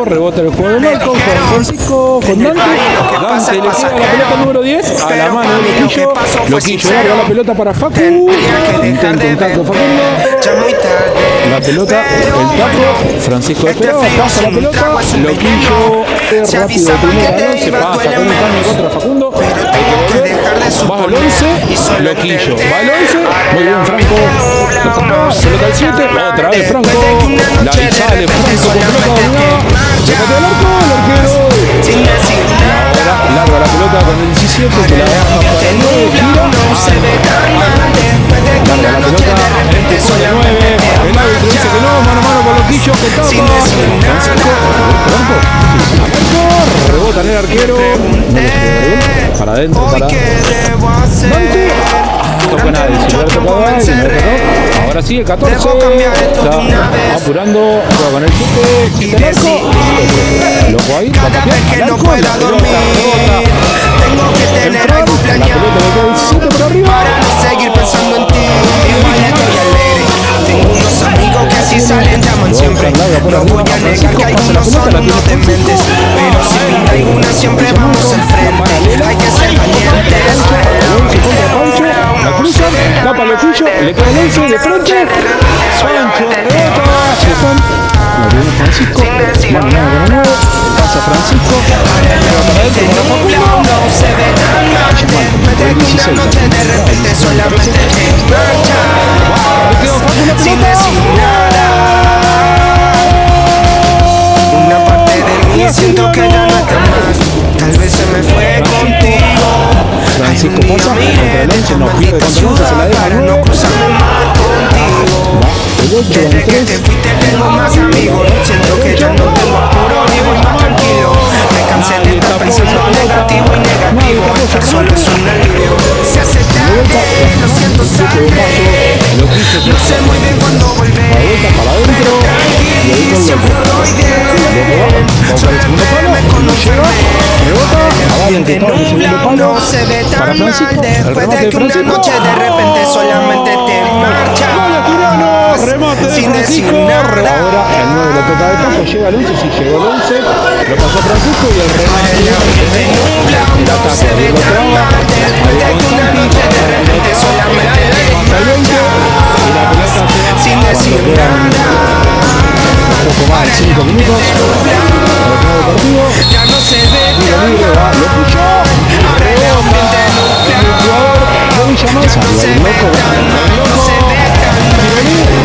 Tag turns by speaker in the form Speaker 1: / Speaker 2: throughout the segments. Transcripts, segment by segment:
Speaker 1: Rebota el juego de Malcolm con Francisco, con Dante. Dante le queda la pelota número 10 a la mano de Loquillo. Loquillo larga la pelota para Facu. Intenta un taco Facundo. La pelota, el taco. Francisco esperaba, pasa la pelota. Loquillo es rápido de primera balón. Se pasa con un cambio contra Facundo. Hay que volver. Va al 11. Loquillo va al 11. Muy bien, Franco. Pelota al 7. Otra vez Franco. La sale Franco con pelota dominada. Se patea el arco, el arquero. Ahora larga la pelota con el 17, que la baja para el 9, gira. Larga la pelota, con el 9. El árbitro dice que no, mano a mano con Loquillo, que tapa. Francisco, rebota en el arquero. Para adentro, para Dante. Toca nadie, Silberto Pagay, ahora sigue 14, está apurando, juega con el 7 el arco, loco ahí, va a patear al arco, la pelota rebota, el Fran, la pelota le queda 17 por arriba,
Speaker 2: para no seguir pensando en ti, igual estoy alegre, tengo unos amigos que así salen, llaman siempre, no voy a negar que algunos son unos dementes, pero si pinta alguna siempre vamos al frente, hay que ser valientes.
Speaker 1: La cruzan, tapa Loquillo, le queda el 11 de frente. Pancho, rebota, Chefón. La tiene Francisco. Mano con el 9. Pasa Francisco. Para adentro para Facundo. El 16.
Speaker 2: De repente solamente te marcha.
Speaker 1: Le quedó Facundo
Speaker 2: sin decir nada. Una parte de mí siento que ya no está más. Tal vez se me fue contigo.
Speaker 1: Francisco pasa contra el 11, no pierde contra el 11, se la deja
Speaker 2: para no cruzarme más contigo.
Speaker 1: El 8
Speaker 2: desde que te fuiste tengo más amigos. Siento que ya no tengo apuro ni voy más tranquilo. Me cansé de estar pensando negativo y negativo. Estar solo es un alivio. Se hace tarde, lo siento, sale. No sé muy bien cuándo volver.
Speaker 1: para adentro.
Speaker 2: Tranqui, siempre estoy bien. Solo me conoce.
Speaker 1: Rebota, Avalen que estaba en el segundo palo. Para Francisco, el remate de Francisco.
Speaker 2: Noche de repente solamente te marcha.
Speaker 1: Remate de
Speaker 2: sin decir
Speaker 1: Francisco.
Speaker 2: nada.
Speaker 1: Ahora el 9 lo toca de campo, llega el 11, sí llegó el 11. Lo pasó Francisco y el remate. El ataque de Diego Traba. Ahí va Santi.
Speaker 2: De repente solamente
Speaker 1: pasa el 20. Y la pelota se va.
Speaker 2: sin decir nada.
Speaker 1: Un poco más de 5 minutos. Para el nuevo partido.
Speaker 2: Ya no se ve
Speaker 1: Tiro libre, va Loquillo. Rebota. El jugador de Villamar. Salió el loco. Tiro libre.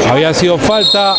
Speaker 1: Había sido falta.